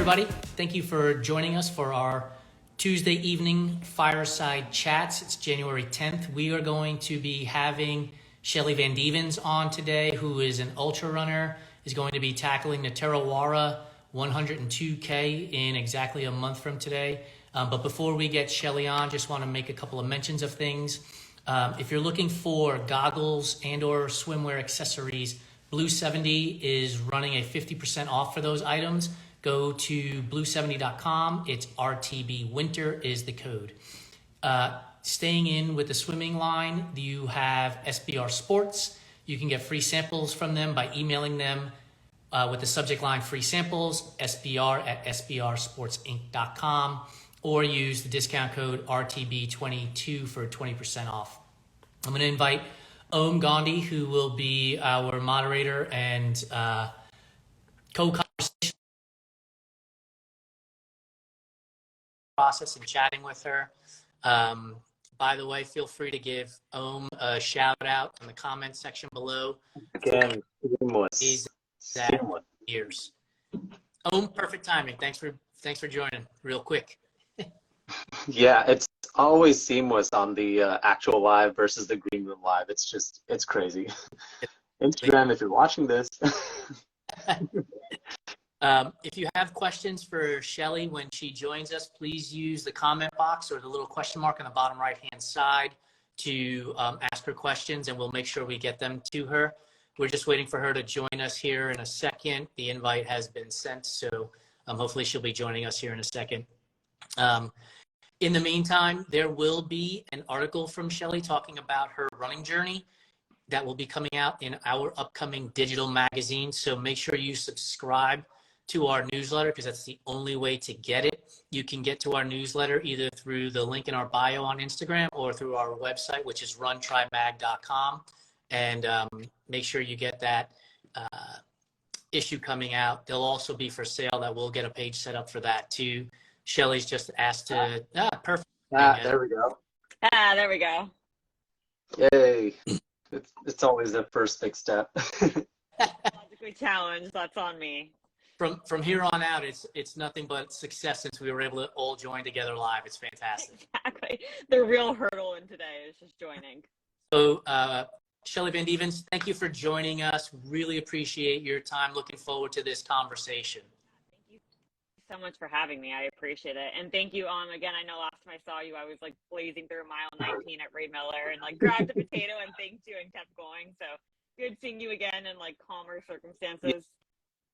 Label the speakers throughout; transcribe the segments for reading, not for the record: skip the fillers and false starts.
Speaker 1: everybody. Thank you for joining us for our Tuesday evening Fireside Chats. It's January 10th. We are going to be having Shelly Vandevens on today, who is an ultra runner, is going to be tackling the Tarawera 102K in exactly a month from today. But before we get Shelly on, just want to make a couple of mentions of things. If you're looking for goggles and or swimwear accessories, Blue 70 is running a 50% off for those items. Go to blue70.com. It's RTB Winter is the code. Staying in with the swimming line, you have SBR Sports. You can get free samples from them by emailing them with the subject line free samples, sbr@sbrsportsinc.com, or use the discount code RTB22 for 20% off. I'm going to invite Om Gandhi, who will be our moderator and co-conversation process and chatting with her. By the way, feel free to give Om a shout out in the comments section below.
Speaker 2: Again,
Speaker 1: years. Om, perfect timing. Thanks for joining real quick.
Speaker 2: Yeah, it's always seamless on the actual live versus the green room live. It's crazy. Instagram, if you're watching this.
Speaker 1: If you have questions for Shelly when she joins us, please use the comment box or the little question mark on the bottom right-hand side to ask her questions, and we'll make sure we get them to her. We're just waiting for her to join us here in a second. The invite has been sent, so hopefully she'll be joining us here in a second. In the meantime, there will be an article from Shelly talking about her running journey that will be coming out in our upcoming digital magazine. So make sure you subscribe to our newsletter, because that's the only way to get it. You can get to our newsletter either through the link in our bio on Instagram or through our website, which is runtrimag.com. And make sure you get that issue coming out. They'll also be for sale. That we'll get a page set up for that too. Shelly's just asked to, perfect.
Speaker 2: There we go.
Speaker 3: There we go.
Speaker 2: Yay. It's always the first big step.
Speaker 3: Logically challenged, that's on me.
Speaker 1: From here on out, it's nothing but success since we were able to all join together live. It's fantastic.
Speaker 3: Exactly. The real hurdle in today is just joining.
Speaker 1: So, Shelly Vandevens, thank you for joining us. Really appreciate your time. Looking forward to this conversation.
Speaker 3: Thank you so much for having me. I appreciate it. And thank you, again, I know last time I saw you, I was like blazing through mile 19 at Ray Miller and like grabbed a potato and thanked you and kept going. So good seeing you again in like calmer circumstances.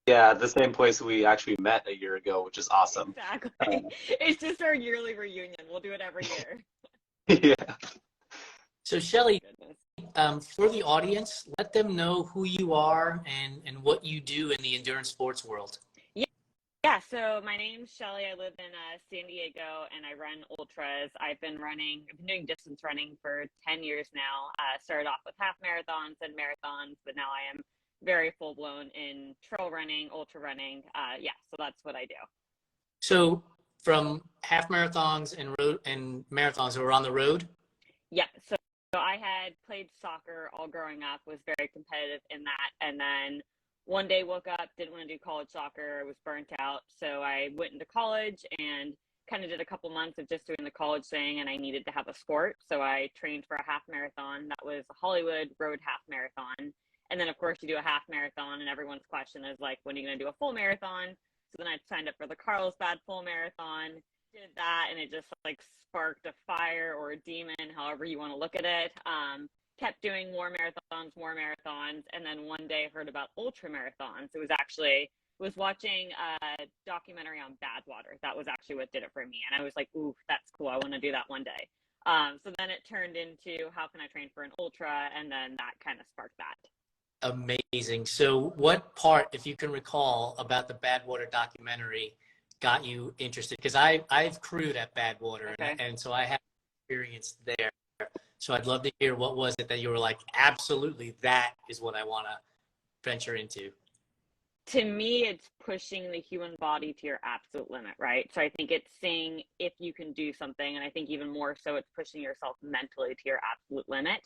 Speaker 2: Yeah, the same place we actually met a year ago, which is awesome.
Speaker 3: Exactly. It's just our yearly reunion. We'll do it every year.
Speaker 2: Yeah.
Speaker 1: So Shelly, for the audience, let them know who you are and what you do in the endurance sports world.
Speaker 3: Yeah, so my name's Shelly. I live in San Diego and I run ultras. I've been doing distance running for 10 years now. Started off with half marathons and marathons, but now I am very full-blown in trail running, ultra running. So that's what I do.
Speaker 1: So from half marathons and marathons, we're on the road?
Speaker 3: Yeah, so I had played soccer all growing up, was very competitive in that, and then one day woke up, didn't want to do college soccer, was burnt out, so I went into college and kind of did a couple months of just doing the college thing, and I needed to have a sport, so I trained for a half marathon. That was a Hollywood Road half marathon. And then, of course, you do a half marathon, and everyone's question is, like, when are you going to do a full marathon? So then I signed up for the Carlsbad full marathon, did that, and it just, like, sparked a fire or a demon, however you want to look at it. Kept doing more marathons, and then one day I heard about ultra marathons. It was watching a documentary on Badwater. That was actually what did it for me. And I was like, ooh, that's cool. I want to do that one day. So then it turned into how can I train for an ultra, and then that kind of sparked that.
Speaker 1: Amazing. So what part, if you can recall, about the Badwater documentary got you interested? Because I've crewed at Badwater,
Speaker 3: okay.
Speaker 1: and so I have experience there. So I'd love to hear, what was it that you were like, absolutely, that is what I want to venture into?
Speaker 3: To me, it's pushing the human body to your absolute limit, right? So I think it's seeing if you can do something, and I think even more so it's pushing yourself mentally to your absolute limit.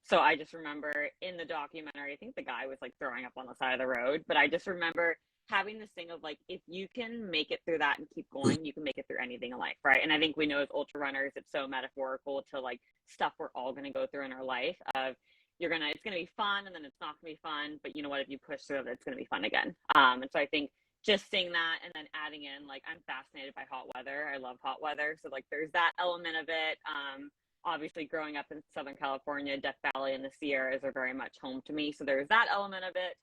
Speaker 3: So I just remember in the documentary, I think the guy was like throwing up on the side of the road, but I just remember having this thing of like, if you can make it through that and keep going, you can make it through anything in life, right? And I think we know as ultra runners, it's so metaphorical to like stuff we're all going to go through in our life of it's going to be fun and then it's not going to be fun, but you know what, if you push through it, it's going to be fun again. And so I think just seeing that and then adding in, like, I'm fascinated by hot weather. I love hot weather. So like there's that element of it. Obviously growing up in Southern California, Death Valley and the Sierras are very much home to me. So there's that element of it.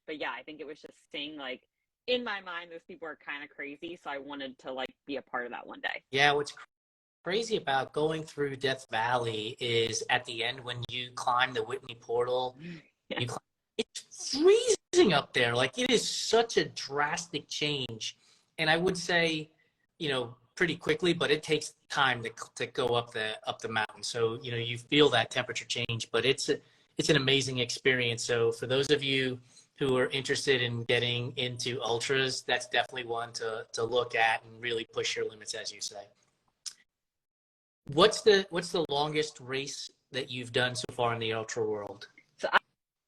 Speaker 3: But yeah, I think it was just seeing, like, in my mind, those people are kind of crazy. So I wanted to like be a part of that one day.
Speaker 1: Yeah, what's crazy about going through Death Valley is at the end when you climb the Whitney Portal,
Speaker 3: Yeah.
Speaker 1: it's freezing up there. Like, it is such a drastic change. And I would say, pretty quickly, but it takes time to go up the mountain. So, you feel that temperature change, but it's an amazing experience. So for those of you who are interested in getting into ultras, that's definitely one to look at and really push your limits, as you say. What's the longest race that you've done so far in the ultra world?
Speaker 3: So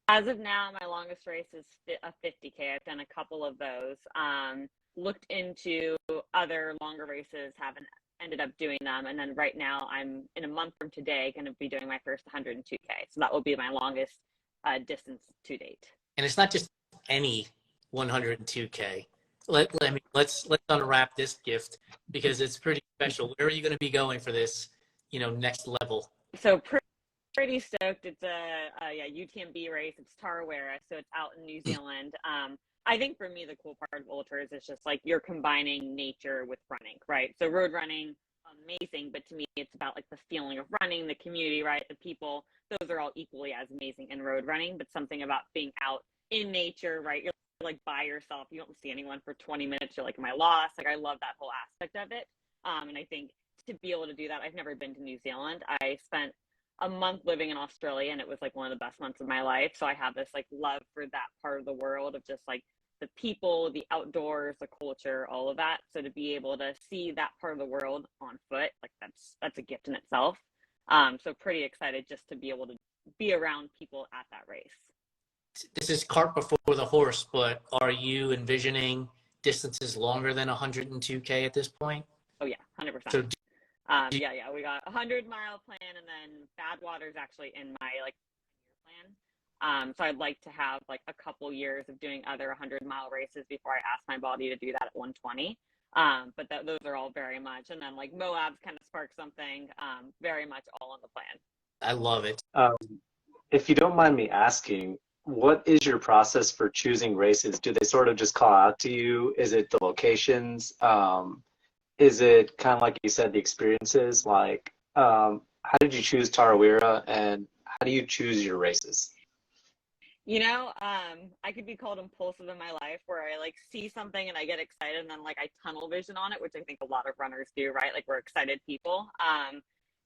Speaker 3: as of now, my longest race is a 50K. I've done a couple of those. Looked into other longer races, haven't ended up doing them. And then right now I'm in a month from today going to be doing my first 102K. So that will be my longest distance to date. And
Speaker 1: it's not just any 102K. Let's unwrap this gift because it's pretty special. Where are you going to be going for this, next level?
Speaker 3: So pretty stoked. It's a UTMB race. It's Tarawera, so it's out in New Zealand. I think for me, the cool part of ultras is just like you're combining nature with running, right? So road running, amazing, but to me, it's about like the feeling of running, the community, right? The people, those are all equally as amazing in road running, but something about being out in nature, right? You're like by yourself. You don't see anyone for 20 minutes. You're like, am I lost? Like, I love that whole aspect of it. And I think to be able to do that, I've never been to New Zealand. I spent a month living in Australia and it was like one of the best months of my life. So I have this like love for that part of the world of just like the people, the outdoors, the culture, all of that. So to be able to see that part of the world on foot, like that's a gift in itself. So pretty excited just to be able to be around people at that race.
Speaker 1: This is cart before the horse, but are you envisioning distances longer than 102K at this point?
Speaker 3: Oh yeah, 100%.
Speaker 1: So
Speaker 3: yeah, we got a 100-mile plan, and then Badwater's actually in my like plan. So I'd like to have like a couple years of doing other 100-mile races before I ask my body to do that at 120. But those are all very much, and then like Moab's kind of sparked something. Very much all in the plan.
Speaker 1: I love it.
Speaker 2: If you don't mind me asking, what is your process for choosing races? Do they sort of just call out to you? Is it the locations? Is it kind of like you said, the experiences? Like, how did you choose Tarawera, and how do you choose your races?
Speaker 3: I could be called impulsive in my life where I like see something and I get excited and then like I tunnel vision on it, which I think a lot of runners do, right? Like we're excited people.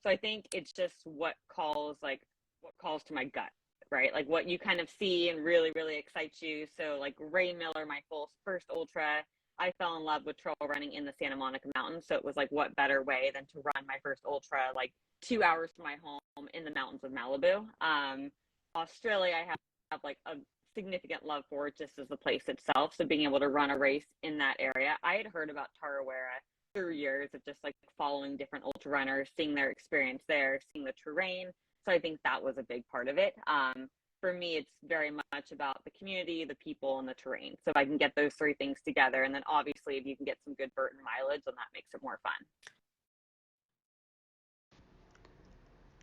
Speaker 3: So I think it's just what calls to my gut, right? Like what you kind of see and really, really excites you. So like Ray Miller, my first ultra, I fell in love with trail running in the Santa Monica Mountains. So it was like, what better way than to run my first ultra, like 2 hours from my home in the mountains of Malibu. Australia, I have like a significant love for it just as the place itself. So being able to run a race in that area, I had heard about Tarawera through years of just like following different ultra runners, seeing their experience there, seeing the terrain. So I think that was a big part of it. For me, it's very much about the community, the people, and the terrain. So if I can get those three things together, and then obviously if you can get some good Burton mileage, then that makes it more fun.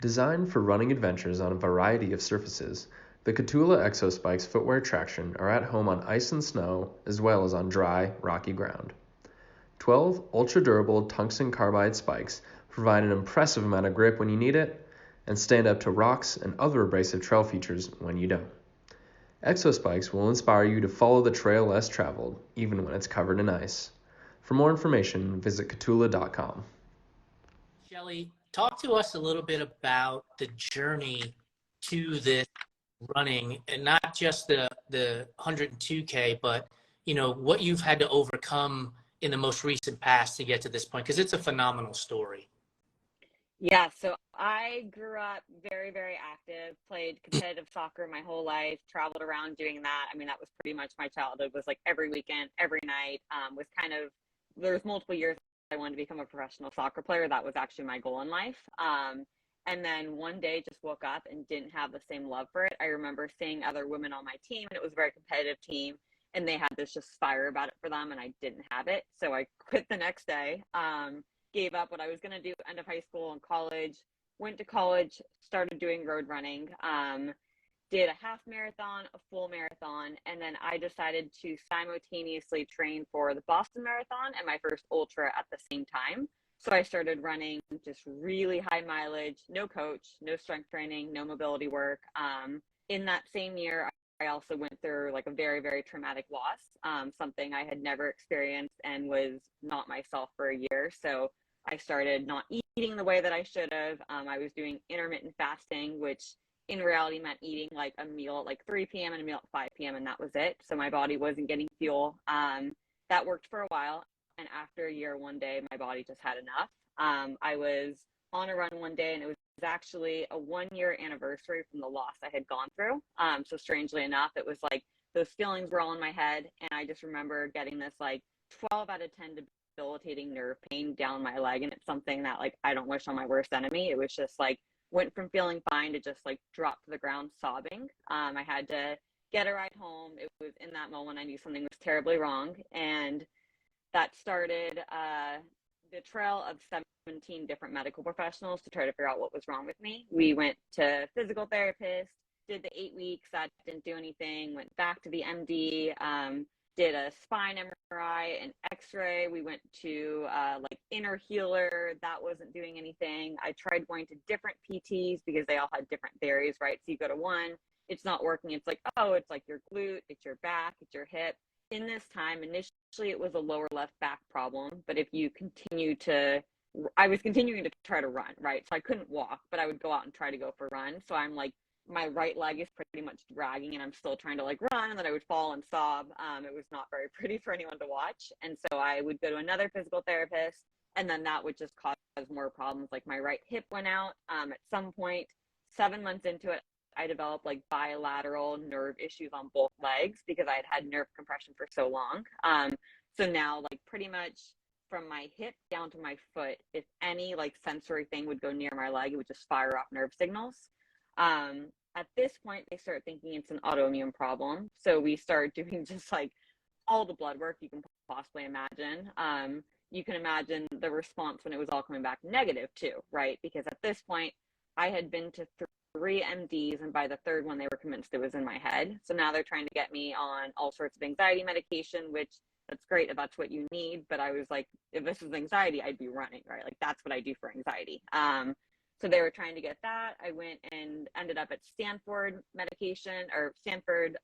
Speaker 4: Designed for running adventures on a variety of surfaces, the Kahtoola Exo Spikes footwear traction are at home on ice and snow, as well as on dry, rocky ground. 12 ultra-durable tungsten carbide spikes provide an impressive amount of grip when you need it, and stand up to rocks and other abrasive trail features when you don't. Exo Spikes will inspire you to follow the trail less traveled, even when it's covered in ice. For more information, visit Kahtoola.com.
Speaker 1: Shelly, talk to us a little bit about the journey to this running, and not just the 102K, but what you've had to overcome in the most recent past to get to this point, because it's a phenomenal story.
Speaker 3: Yeah, so I grew up very, very active, played competitive soccer my whole life, traveled around doing that. I mean, that was pretty much my childhood, was like every weekend, every night, was kind of, there was multiple years I wanted to become a professional soccer player. That was actually my goal in life. And then one day just woke up and didn't have the same love for it. I remember seeing other women on my team, and it was a very competitive team, and they had this just fire about it for them, and I didn't have it. So I quit the next day. Gave up what I was going to do end of high school and college, went to college, started doing road running, did a half marathon, a full marathon, and then I decided to simultaneously train for the Boston Marathon and my first ultra at the same time. So I started running just really high mileage, no coach, no strength training, no mobility work. In that same year, I also went through like a very, very traumatic loss, something I had never experienced and was not myself for a year. So I started not eating the way that I should have. I was doing intermittent fasting, which in reality meant eating like a meal at like 3 p.m. and a meal at 5 p.m. and that was it. So my body wasn't getting fuel. That worked for a while. And after a year, one day, my body just had enough. I was on a run one day, and it was actually a 1-year anniversary from the loss I had gone through. So strangely enough, it was like those feelings were all in my head. And I just remember getting this like 12 out of 10 debilitating nerve pain down my leg. And it's something that like I don't wish on my worst enemy. It was just like went from feeling fine to just like drop to the ground sobbing. I had to get a ride home. It was in that moment I knew something was terribly wrong. And that started the trail of 17 different medical professionals to try to figure out what was wrong with me. We went to physical therapists, did the 8 weeks, that didn't do anything, went back to the MD, did a spine MRI, an x-ray. We went to like inner healer, that wasn't doing anything. I tried going to different PTs because they all had different theories, right? So you go to one, it's not working. It's like, oh, it's like your glute, it's your back, it's your hip. In this time, initially it was a lower left back problem, but if you continue to, I was continuing to try to run, right? So I couldn't walk, but I would go out and try to go for a run. So I'm like, my right leg is pretty much dragging and I'm still trying to like run, and then I would fall and sob. It was not very pretty for anyone to watch. And so I would go to another physical therapist, and then that would just cause more problems. Like my right hip went out. At some point, 7 months into it, I developed like bilateral nerve issues on both legs because I had had nerve compression for so long. So now like pretty much from my hip down to my foot, if any like sensory thing would go near my leg, it would just fire off nerve signals. At this point, they start thinking it's an autoimmune problem. So we start doing just like all the blood work you can possibly imagine. You can imagine the response when it was all coming back negative too, right? Because at this point, I had been to 3 MDs, and by the third one, they were convinced it was in my head. So now they're trying to get me on all sorts of anxiety medication, which that's great if that's what you need. But I was like, if this was anxiety, I'd be running, right? Like that's what I do for anxiety. So they were trying to get that. I went and ended up at Stanford medication or Stanford,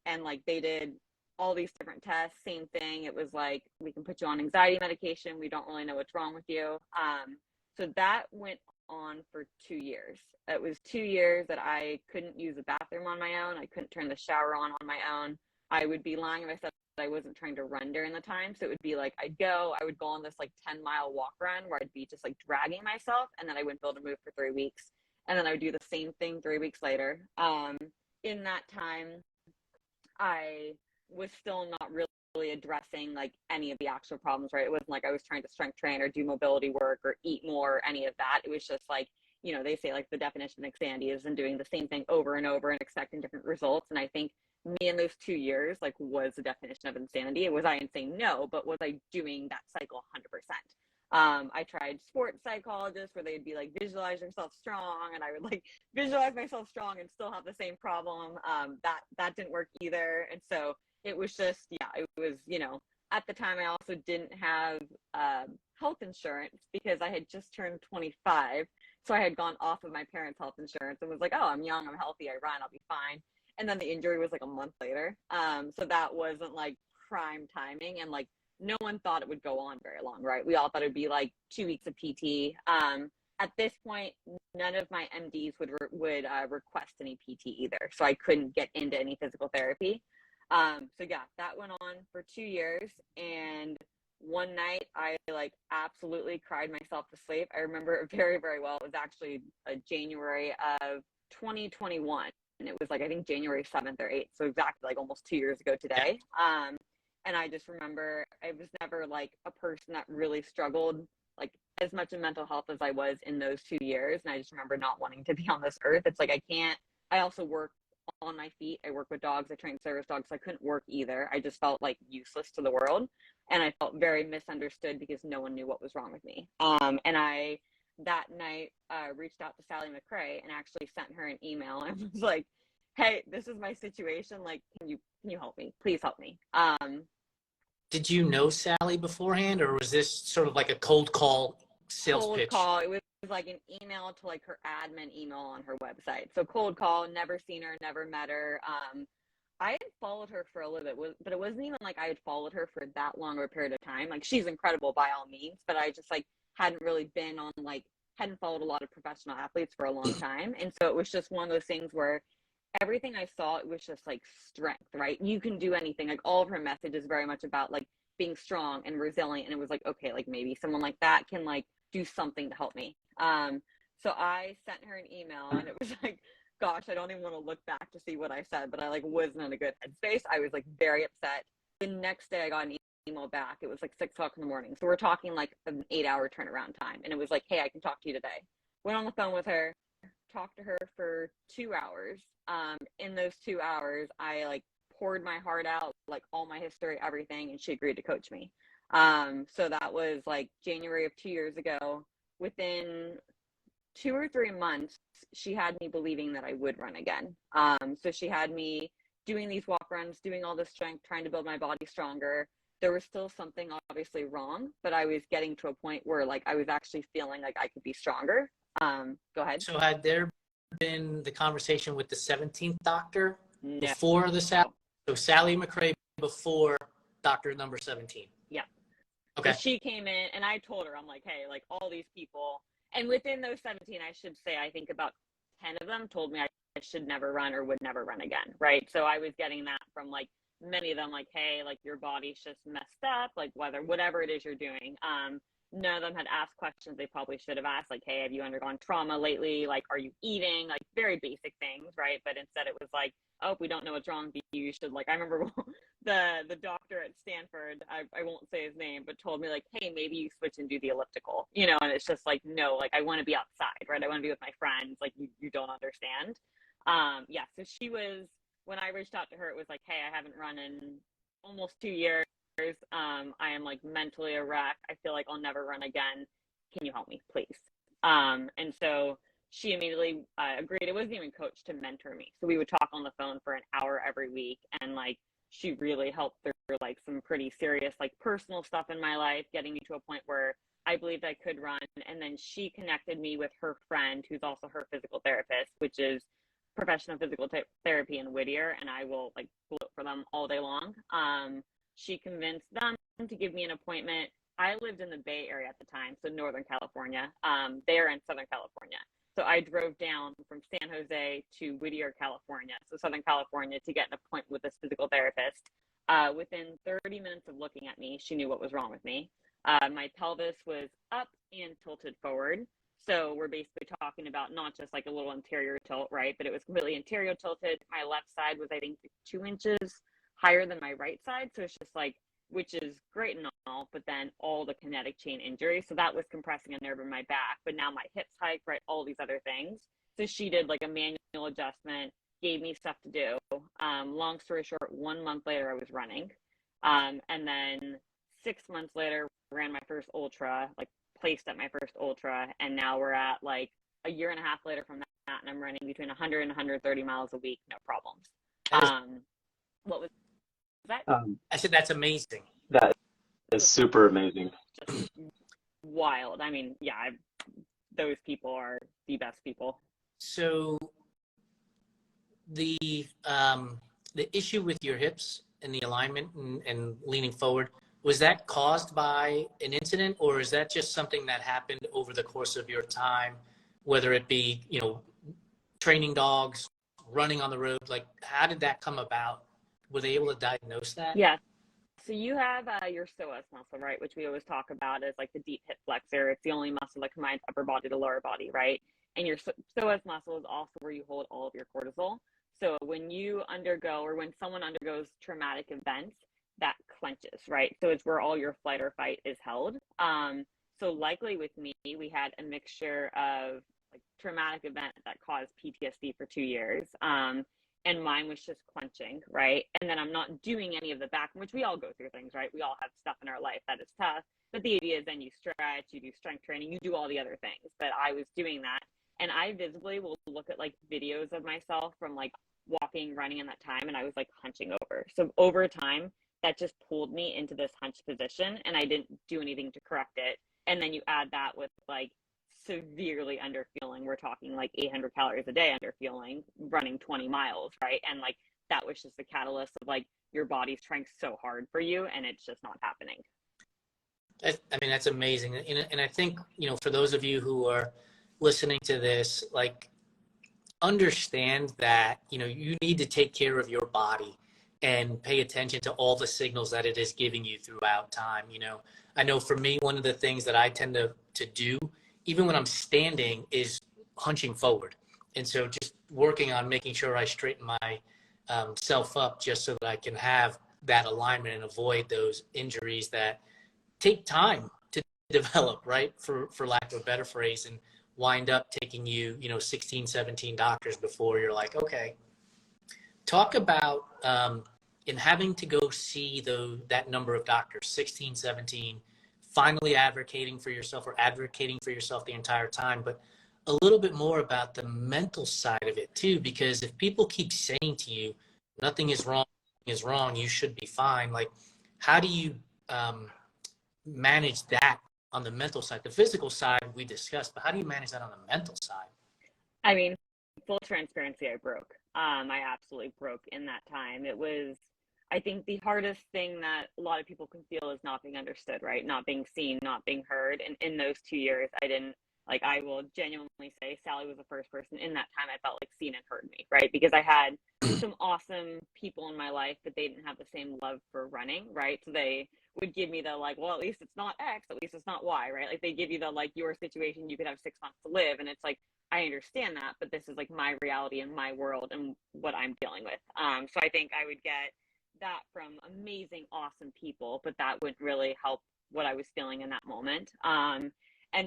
Speaker 3: and like they did all these different tests, same thing. It was like, we can put you on anxiety medication. We don't really know what's wrong with you. So that went on for 2 years. It was 2 years that I couldn't use the bathroom on my own. I couldn't turn the shower on my own. I would be lying if I said I wasn't trying to run during the time. So it would be like, I would go on this like 10-mile walk run where I'd be just like dragging myself, and then I wouldn't be able to move for 3 weeks. And then I would do the same thing 3 weeks later. In that time, I was still not really addressing like any of the actual problems, right? It wasn't like I was trying to strength train or do mobility work or eat more, or any of that. It was just like, you know, they say like the definition of insanity is in doing the same thing over and over and expecting different results. And I think me in those 2 years, like, was the definition of insanity. Was I insane? No, but was I doing that cycle 100%? I tried sports psychologists where they'd be like, visualize yourself strong, and I would like visualize myself strong and still have the same problem. That didn't work either. And so it was just, yeah, it was, you know, at the time I also didn't have health insurance because I had just turned 25. So I had gone off of my parents' health insurance and was like, oh, I'm young, I'm healthy, I run, I'll be fine. And then the injury was like a month later. So that wasn't like prime timing, and like no one thought it would go on very long, right? We all thought it'd be like 2 weeks of PT. At this point, none of my MDs would request any PT either. So I couldn't get into any physical therapy. So yeah, that went on for 2 years. And one night I like absolutely cried myself to sleep. I remember it very, very well. It was actually January of 2021. And it was like, I think January 7th or 8th. So exactly like almost 2 years ago today. And I just remember I was never like a person that really struggled like as much in mental health as I was in those 2 years. And I just remember not wanting to be on this earth. It's like, I also work on my feet. I work with dogs. I train service dogs. So I couldn't work either. I just felt like useless to the world. And I felt very misunderstood because no one knew what was wrong with me. And I, that night, reached out to Sally McRae and actually sent her an email and was like, hey, this is my situation. Like, can you help me? Please help me.
Speaker 1: Did you know Sally beforehand, or was this sort of like a cold call sales pitch?
Speaker 3: Cold call. It was like an email to like her admin email on her website. So cold call, never seen her, never met her. I had followed her for a little bit, but it wasn't even like I had followed her for that long of a period of time. Like, she's incredible by all means, but I just like hadn't really been on like, hadn't followed a lot of professional athletes for a long time. And so it was just one of those things where everything I saw, it was just like strength, right? You can do anything. Like, all of her message is very much about like being strong and resilient. And it was like, okay, like maybe someone like that can like do something to help me. So I sent her an email and it was like, gosh, I don't even want to look back to see what I said, but I like wasn't in a good headspace. I was like very upset. The next day I got an email back. It was like 6 o'clock in the morning. So we're talking like an 8-hour turnaround time. And it was like, hey, I can talk to you today. Went on the phone with her, talked to her for 2 hours. In those 2 hours, I like poured my heart out, like all my history, everything. And she agreed to coach me. So that was like January of 2 years ago. Within 2 or 3 months, she had me believing that I would run again. So she had me doing these walk runs, doing all this strength, trying to build my body stronger. There was still something obviously wrong, but I was getting to a point where like I was actually feeling like I could be stronger. Go ahead.
Speaker 1: So had there been the conversation with the 17th doctor
Speaker 3: No.
Speaker 1: before the Sally? So Sally McRae before doctor number 17.
Speaker 3: Yeah.
Speaker 1: Okay.
Speaker 3: So she came in and I told her, I'm like, hey, like all these people. And within those 17, I should say, I think about 10 of them told me I should never run or would never run again, right? So I was getting that from like many of them, like, hey, like your body's just messed up, like whatever it is you're doing. None of them had asked questions they probably should have asked, like, hey, have you undergone trauma lately? Like, are you eating? Like, very basic things, right? But instead it was like, oh, we don't know what's wrong with you. You should, like, I remember the doctor at Stanford, I won't say his name, but told me, like, hey, maybe you switch and do the elliptical, you know? And it's just like, no, like, I want to be outside, right? I want to be with my friends. Like, you don't understand. Yeah, so she was, when I reached out to her, it was like, hey, I haven't run in almost 2 years. I am like mentally a wreck. I feel like I'll never run again. Can you help me, please? And so she immediately agreed. It wasn't even coached, to mentor me. So we would talk on the phone for an hour every week. And like, she really helped through like some pretty serious, like personal stuff in my life, getting me to a point where I believed I could run. And then she connected me with her friend, who's also her physical therapist, which is professional physical therapy in Whittier. And I will like gloat for them all day long. She convinced them to give me an appointment. I lived in the Bay Area at the time, so Northern California. They're in Southern California. So I drove down from San Jose to Whittier, California, so Southern California, to get an appointment with this physical therapist. Within 30 minutes of looking at me, she knew what was wrong with me. My pelvis was up and tilted forward. So we're basically talking about not just like a little anterior tilt, right? But it was completely anterior tilted. My left side was, I think, 2 inches higher than my right side. So it's just like, which is great and all, but then all the kinetic chain injury. So that was compressing a nerve in my back, but now my hips hike, right? All these other things. So she did like a manual adjustment, gave me stuff to do. Long story short, 1 month later, I was running. And then 6 months later, ran my first ultra, like placed at my first ultra. And now we're at like a year and a half later from that. And I'm running between 100 and 130 miles a week, no problems. What was that?
Speaker 1: I said that's amazing.
Speaker 2: That is super amazing.
Speaker 3: Just wild. I mean, yeah, those people are the best people.
Speaker 1: So the issue with your hips and the alignment and leaning forward, was that caused by an incident, or is that just something that happened over the course of your time, whether it be, you know, training dogs, running on the road? Like, how did that come about? Were they able to diagnose that?
Speaker 3: Yeah. So you have your psoas muscle, right? Which we always talk about as like the deep hip flexor. It's the only muscle that combines upper body to lower body, right? And your psoas muscle is also where you hold all of your cortisol. So when you undergo, or when someone undergoes traumatic events, that clenches, right? So it's where all your flight or fight is held. So likely with me, we had a mixture of like traumatic event that caused PTSD for 2 years. And mine was just clenching, right? And then I'm not doing any of the back, which we all go through things, right? We all have stuff in our life that is tough. But the idea is then you stretch, you do strength training, you do all the other things. But I was doing that. And I visibly will look at like videos of myself from like walking, running in that time. And I was like hunching over. So over time, that just pulled me into this hunch position. And I didn't do anything to correct it. And then you add that with like severely underfueling. We're talking like 800 calories a day underfueling, running 20 miles, right? And like that was just the catalyst of like your body's trying so hard for you and it's just not happening.
Speaker 1: I mean, that's amazing. And I think, you know, for those of you who are listening to this, like, understand that, you know, you need to take care of your body and pay attention to all the signals that it is giving you throughout time. You know, I know for me, one of the things that I tend to do, even when I'm standing, is hunching forward. And so just working on making sure I straighten my self up just so that I can have that alignment and avoid those injuries that take time to develop, right? For lack of a better phrase, and wind up taking you, you know, 16, 17 doctors before you're like, okay. Talk about in having to go see that number of doctors, 16, 17, finally advocating for yourself or advocating for yourself the entire time, but a little bit more about the mental side of it too, because if people keep saying to you, nothing is wrong, you should be fine. Like, how do you manage that on the mental side? The physical side we discussed, but how do you manage that on the mental side?
Speaker 3: I mean, full transparency, I broke. I absolutely broke in that time. It was, I think the hardest thing that a lot of people can feel is not being understood, right? Not being seen, not being heard. And in those 2 years, I will genuinely say Sally was the first person in that time I felt like seen and heard me, right? Because I had some awesome people in my life, but they didn't have the same love for running, right? So they would give me the like, well, at least it's not X, at least it's not Y, right? Like they give you the like, your situation, you could have 6 months to live. And it's like, I understand that, but this is like my reality and my world and what I'm dealing with. So I think I would get that from amazing, awesome people, but that wouldn't really help what I was feeling in that moment. And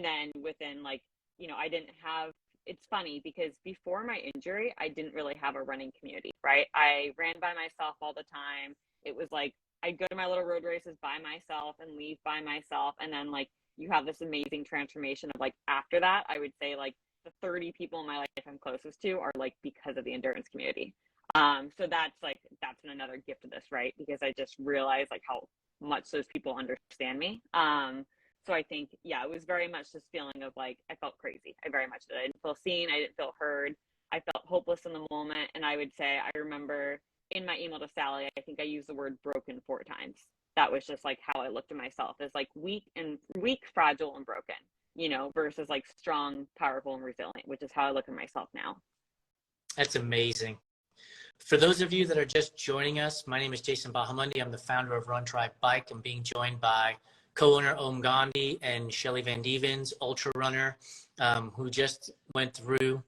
Speaker 3: then within like, you know, I didn't have, it's funny because before my injury, I didn't really have a running community, right? I ran by myself all the time. It was like, I'd go to my little road races by myself and leave by myself. And then like, you have this amazing transformation of like, after that, I would say like the 30 people in my life I'm closest to are like because of the endurance community. So that's another gift of this, right? Because I just realized like how much those people understand me. So I think, yeah, it was very much this feeling of like, I felt crazy. I very much did. I didn't feel seen. I didn't feel heard. I felt hopeless in the moment. And I would say, I remember in my email to Sally, I think I used the word broken 4 times. That was just like how I looked at myself as like weak, fragile, and broken, you know, versus like strong, powerful, and resilient, which is how I look at myself now.
Speaker 1: That's amazing. For those of you that are just joining us, my name is Jason Bahamundi. I'm the founder of Run Try Bike. I'm being joined by co-owner Om Gandhi and Shelly Vandevens, ultra runner, who just went through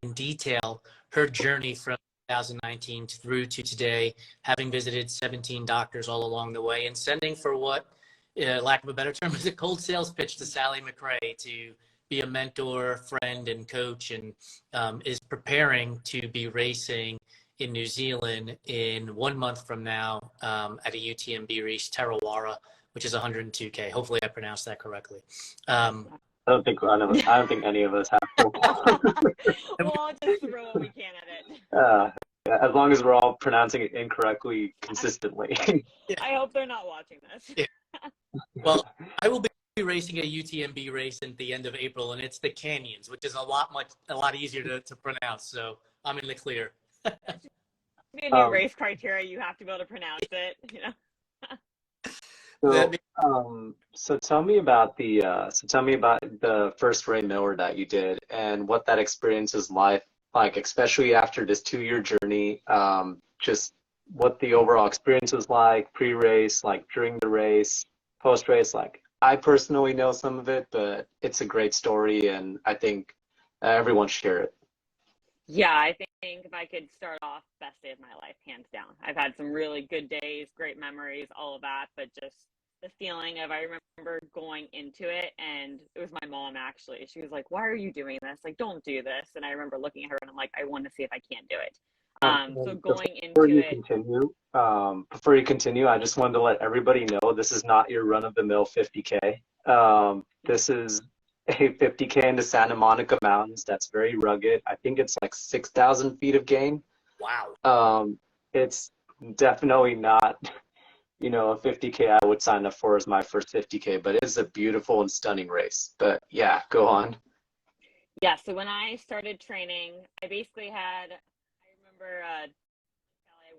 Speaker 1: in detail her journey from 2019 through to today, having visited 17 doctors all along the way and sending for what, lack of a better term, is a cold sales pitch to Sally McRae to be a mentor, friend, and coach, and is preparing to be racing in New Zealand in 1 month from now at a UTMB race, Tarawera, which is 102K. Hopefully I pronounced that correctly. I
Speaker 2: don't think any of us have.
Speaker 3: We'll all just throw what we can at it.
Speaker 2: As long as we're all pronouncing it incorrectly consistently.
Speaker 3: I hope they're not watching this.
Speaker 1: Yeah. Well, I will be racing a UTMB race at the end of April, and it's the Canyons, which is a lot easier to pronounce. So I'm in the clear.
Speaker 3: Be a new race criteria. You have to be able to pronounce it. You know.
Speaker 2: So tell me about the first Ray Miller that you did and what that experience is like, especially after this 2-year journey. Just what the overall experience was like pre-race, like during the race, post-race. Like I personally know some of it, but it's a great story, and I think everyone should share it.
Speaker 3: Yeah, I think if I could start off, best day of my life, hands down. I've had some really good days, great memories, all of that, but just the feeling of, I remember going into it, and it was my mom actually. She was like, "Why are you doing this? Like, don't do this." And I remember looking at her and I'm like, I want to see if I can do it. So
Speaker 2: And
Speaker 3: going
Speaker 2: before
Speaker 3: into
Speaker 2: you
Speaker 3: it,
Speaker 2: continue, I just wanted to let everybody know this is not your run-of-the-mill 50K. This is a 50K in the Santa Monica Mountains. That's very rugged. I think it's like 6,000 feet of gain.
Speaker 1: Wow.
Speaker 2: It's definitely not, a 50K I would sign up for as my first 50K, but it is a beautiful and stunning race. But yeah, go on.
Speaker 3: yeah, so when I started training, I basically had, I remember I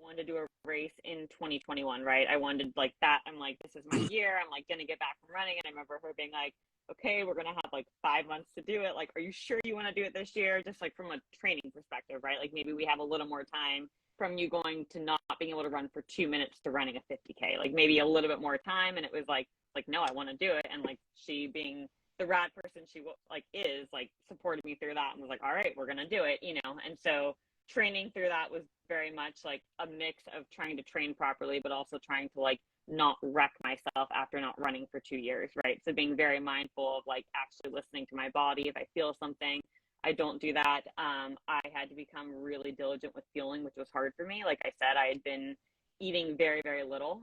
Speaker 3: wanted to do a race in 2021, right? I wanted like that. I'm like, this is my year. I'm like gonna get back from running. And I remember her being like, okay, we're gonna have like 5 months to do it. Like, are you sure you want to do it this year? Just like from a training perspective, right? Like maybe we have a little more time from you going to not being able to run for 2 minutes to running a 50K, like maybe a little bit more time. And it was like, no, I want to do it. And like she being the rad person she like is, like supported me through that and was like, all right, we're gonna do it, And so training through that was very much like a mix of trying to train properly, but also trying to like not wreck myself after not running for 2 years, right? So being very mindful of like actually listening to my body. If I feel something, I don't do that. I had to become really diligent with fueling, which was hard for me. Like I said, I had been eating very, very little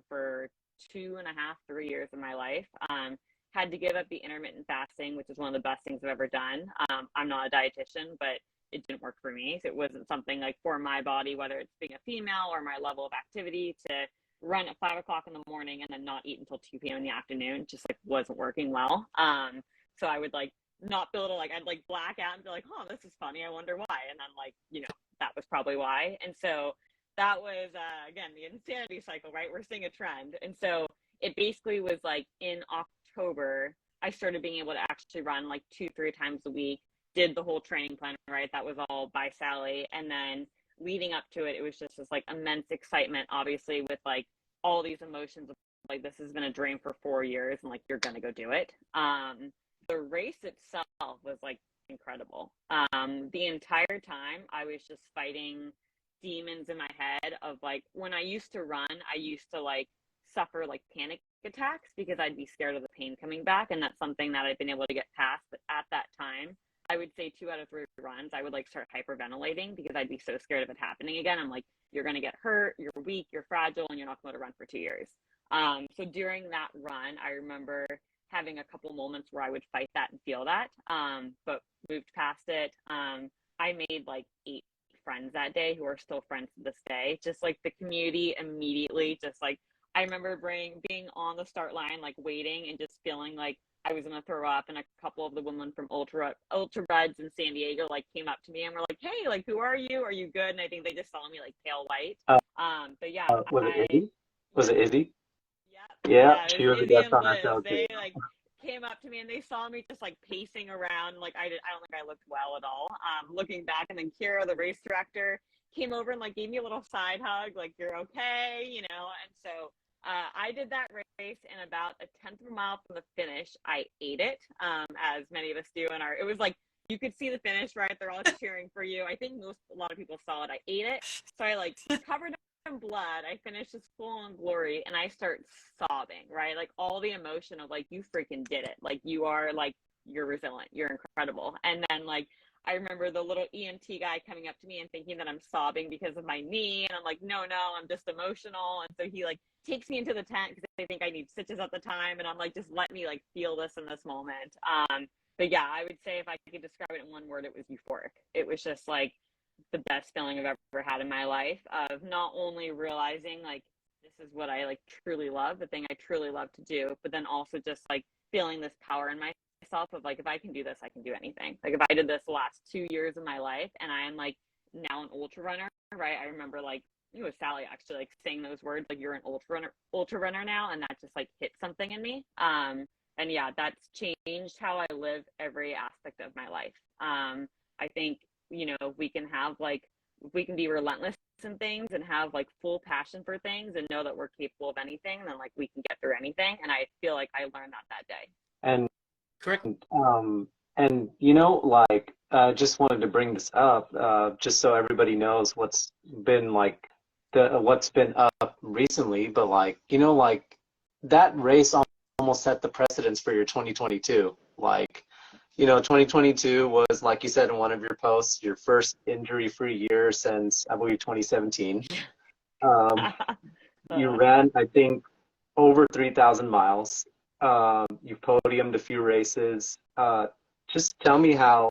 Speaker 3: for 2.5, 3 years of my life. Had to give up the intermittent fasting, which is one of the best things I've ever done. I'm not a dietitian, but it didn't work for me. So it wasn't something like for my body, whether it's being a female or my level of activity, to run at 5 o'clock in the morning and then not eat until 2 p.m. in the afternoon, just like wasn't working well. So I would like not be able to, like, I'd like black out and be like, oh, this is funny. I wonder why. And then like, that was probably why. And so that was, again, the insanity cycle, right? We're seeing a trend. And so it basically was like in October, I started being able to actually run like 2-3 times a week, did the whole training plan, right? That was all by Sally. And then leading up to it, it was just this like immense excitement, obviously, with like all these emotions of like, this has been a dream for 4 years and like, you're going to go do it. The race itself was like incredible. The entire time I was just fighting demons in my head of like, when I used to run, I used to like suffer like panic attacks because I'd be scared of the pain coming back. And that's something that I've been able to get past. But at that time, I would say 2 out of 3 runs, I would like start hyperventilating because I'd be so scared of it happening again. I'm like, you're going to get hurt, you're weak, you're fragile, and you're not going to run for 2 years. So during that run, I remember having a couple moments where I would fight that and feel that, but moved past it. I made like 8 friends that day who are still friends to this day. Just like the community immediately, just like, I remember being on the start line, like waiting and just feeling like I was gonna throw up, and a couple of the women from Ultra Reds in San Diego like came up to me and were like, "Hey, like, who are you? Are you good?" And I think they just saw me like pale white. But yeah,
Speaker 2: Was it Izzy? Was it Izzy?
Speaker 3: yeah,
Speaker 2: Yeah,
Speaker 3: it
Speaker 2: she
Speaker 3: was
Speaker 2: was a
Speaker 3: Izzy
Speaker 2: guest
Speaker 3: and
Speaker 2: on our
Speaker 3: Liz.
Speaker 2: show too.
Speaker 3: They like came up to me and they saw me just like pacing around. Like I don't think I looked well at all. Looking back, and then Kira, the race director, came over and like gave me a little side hug, like, you're okay, And so I did that race in about a tenth of a mile from the finish. I ate it, as many of us do. It was like, you could see the finish, right? They're all cheering for you. I think a lot of people saw it. I ate it. So I like covered in blood. I finished this full on glory and I start sobbing, right? Like all the emotion of like, you freaking did it. Like you're resilient. You're incredible. And then like, I remember the little EMT guy coming up to me and thinking that I'm sobbing because of my knee. And I'm like, no, I'm just emotional. And so he like takes me into the tent because they think I need stitches at the time. And I'm like, just let me like feel this in this moment. But yeah, I would say if I could describe it in one word, it was euphoric. It was just like the best feeling I've ever had in my life, of not only realizing like, this is what I like truly love, the thing I truly love to do, but then also just like feeling this power in myself of like, if I can do this, I can do anything. Like if I did this the last 2 years of my life and I am like now an ultra runner, right? I remember like, it was Sally actually like saying those words, like, you're an ultra runner now. And that just like hit something in me. And yeah, that's changed how I live every aspect of my life. I think, we can have like we can be relentless in things and have like full passion for things and know that we're capable of anything, then like we can get through anything. And I feel like I learned that day.
Speaker 2: And
Speaker 1: Correct.
Speaker 2: and like just wanted to bring this up, just so everybody knows what's been like what's been up recently, but like like that race almost set the precedence for your 2022. Like 2022 was, like you said in one of your posts, your first injury-free year since, I believe, 2017. You ran, I think, over 3,000 miles. You podiumed a few races. Just tell me how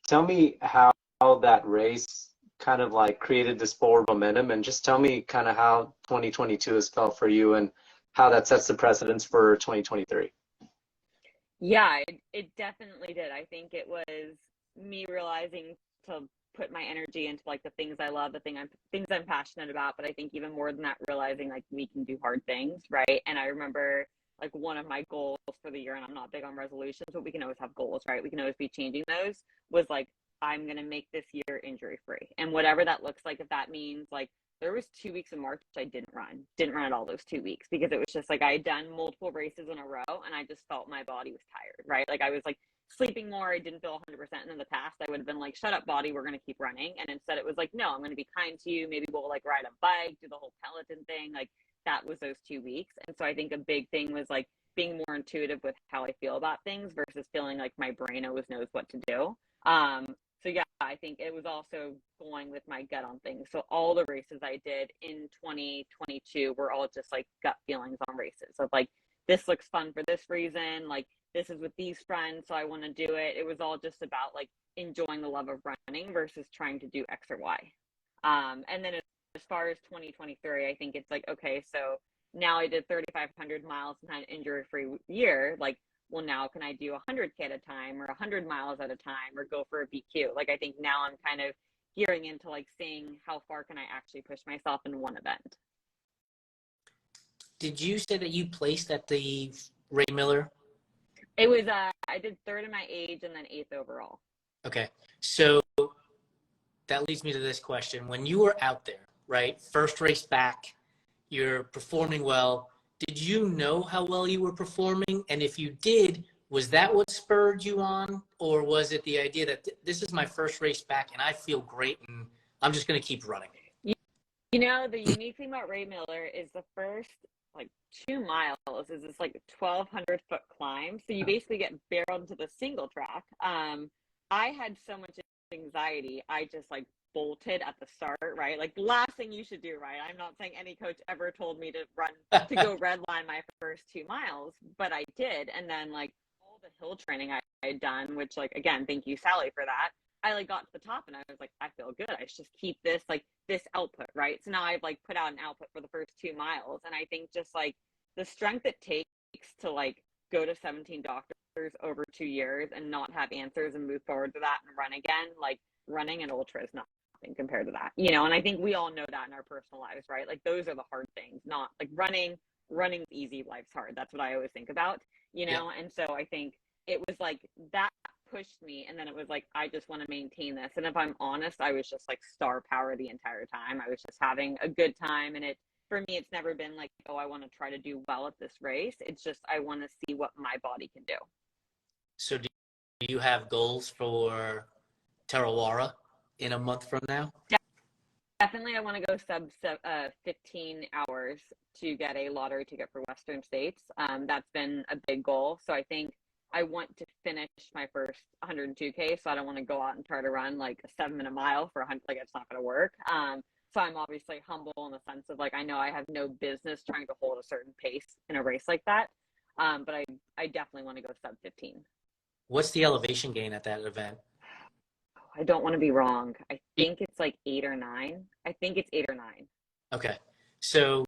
Speaker 2: that race kind of like created this forward momentum, and just tell me kind of how 2022 has felt for you and how that sets the precedence for 2023.
Speaker 3: Yeah, it definitely did. I think it was me realizing to put my energy into like the things I love, things I'm passionate about. But I think even more than that, realizing like we can do hard things, right? And I remember like one of my goals for the year, and I'm not big on resolutions, but we can always have goals, right? We can always be changing those, was like, I'm going to make this year injury free. And whatever that looks like, if that means like, there was 2 weeks in March I didn't run at all those 2 weeks, because it was just like I had done multiple races in a row and I just felt my body was tired, right? Like I was like sleeping more. I didn't feel 100%. And in the past, I would have been like, shut up, body, we're going to keep running. And instead it was like, no, I'm going to be kind to you. Maybe we'll like ride a bike, do the whole Peloton thing. Like that was those 2 weeks. And so I think a big thing was like being more intuitive with how I feel about things versus feeling like my brain always knows what to do. So yeah, I think it was also going with my gut on things. So all the races I did in 2022 were all just like gut feelings on races of like, this looks fun for this reason. Like this is with these friends, so I want to do it. It was all just about like enjoying the love of running versus trying to do X or Y. And then as far as 2023, I think it's like, okay, so now I did 3,500 miles in an injury-free year. Like, well, now can I do 100K at a time or 100 miles at a time or go for a BQ? Like, I think now I'm kind of gearing into like seeing how far can I actually push myself in one event.
Speaker 1: Did you say that you placed at the Ray Miller?
Speaker 3: It was, I did third in my age and then eighth overall.
Speaker 1: Okay. So that leads me to this question. When you were out there, right, first race back, you're performing well. Did you know how well you were performing? And if you did, was that what spurred you on? Or was it the idea that this is my first race back and I feel great and I'm just going to keep running?
Speaker 3: You know, the unique thing about Ray Miller is the first like 2 miles is this like 1,200-foot climb. So you basically get barreled into the single track. I had so much anxiety. I just like bolted at the start, right? Like the last thing you should do, right? I'm not saying any coach ever told me to go red line my first 2 miles, but I did. And then like all the hill training I had done, which like, again, thank you, Sally, for that. I like got to the top and I was like, I feel good. I should just keep this output, right? So now I've like put out an output for the first 2 miles. And I think just like the strength it takes to like go to 17 doctors over 2 years and not have answers and move forward to that and run again, like running an ultra is nothing compared to that, you know? And I think we all know that in our personal lives, right? Like those are the hard things, not like running's easy, life's hard. That's what I always think about, you know? Yeah. And so I think it was like that pushed me. And then it was like, I just want to maintain this. And if I'm honest, I was just like star power the entire time. I was just having a good time. And for me, it's never been like, oh, I want to try to do well at this race. It's just, I want to see what my body can do.
Speaker 1: So do you have goals for Tarawera in a month from now?
Speaker 3: Definitely, I want to go sub 15 hours to get a lottery ticket for Western States. That's been a big goal. So I think I want to finish my first 102K. So I don't want to go out and try to run like a 7-minute mile for 100. Like it's not going to work. So I'm obviously humble in the sense of like, I know I have no business trying to hold a certain pace in a race like that. But I definitely want to go sub 15.
Speaker 1: What's the elevation gain at that event?
Speaker 3: I don't want to be wrong. I think it's like 8 or 9. I think it's 8 or 9.
Speaker 1: Okay. So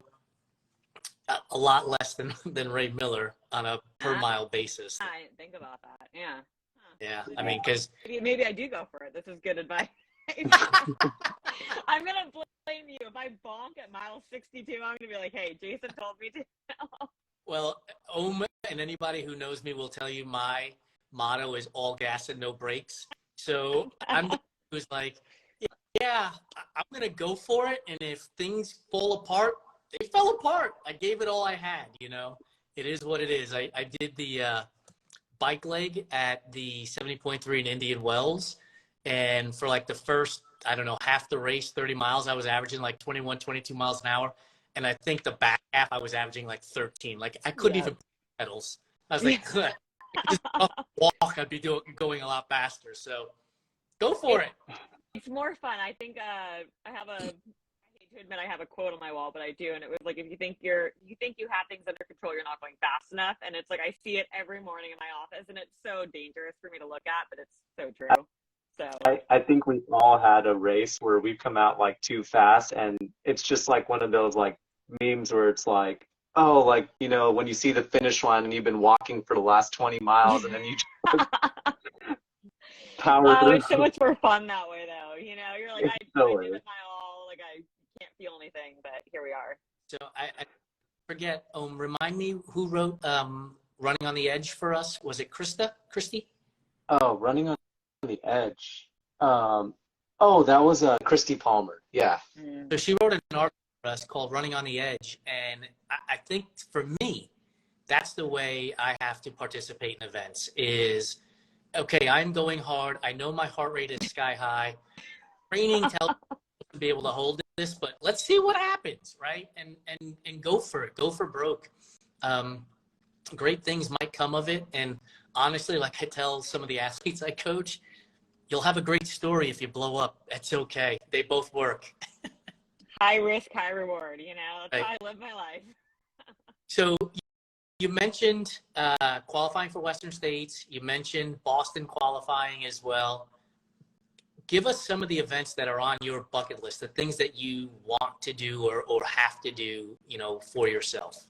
Speaker 1: a lot less than Ray Miller on a per mile basis.
Speaker 3: I didn't think about that. Yeah. Huh.
Speaker 1: Yeah. I mean, because
Speaker 3: maybe I do go for it. This is good advice. I'm going to blame you. If I bonk at mile 62, I'm going to be like, hey, Jason told me to.
Speaker 1: Well, and anybody who knows me will tell you my motto is all gas and no brakes. So I'm who's like, Yeah, I'm gonna go for it. And if things fall apart, they fell apart. I gave it all I had. It is what it is. I did the bike leg at the 70.3 in Indian Wells, and for like the first, I don't know, half the race, 30 miles, I was averaging like 21, 22 miles an hour, and I think the back half I was averaging like 13. Like I couldn't even pedals. I was like, I could just walk. I'd be going a lot faster. So go for it.
Speaker 3: It's more fun. I think I hate to admit I have a quote on my wall, but I do, and it was like, if you think you have things under control, you're not going fast enough. And it's like I see it every morning in my office, and it's so dangerous for me to look at, but it's so true. So
Speaker 2: I think we've all had a race where we've come out like too fast, and it's just like one of those like memes where it's like, oh, like, when you see the finish line and you've been walking for the last 20 miles and then you just power through.
Speaker 3: It's so much more fun that way, though. You're like, I did it my all. Like I can't feel anything, but here we are.
Speaker 1: So I forget. Remind me who wrote "Running on the Edge" for us? Was it Christy?
Speaker 2: Oh, Running on the Edge. That was Christy Palmer. Yeah.
Speaker 1: So she wrote an article for us called "Running on the Edge," and I think for me, that's the way I have to participate in events. Is okay, I'm going hard. I know my heart rate is sky high. Training tells me to be able to hold this, but let's see what happens, right? And go for it. Go for broke. Great things might come of it. And honestly, like I tell some of the athletes I coach, you'll have a great story if you blow up. That's okay. They both work.
Speaker 3: High risk, high reward. That's how I live my life.
Speaker 1: So you mentioned qualifying for Western States. You mentioned Boston qualifying as well. Give us some of the events that are on your bucket list, the things that you want to do or have to do, for yourself.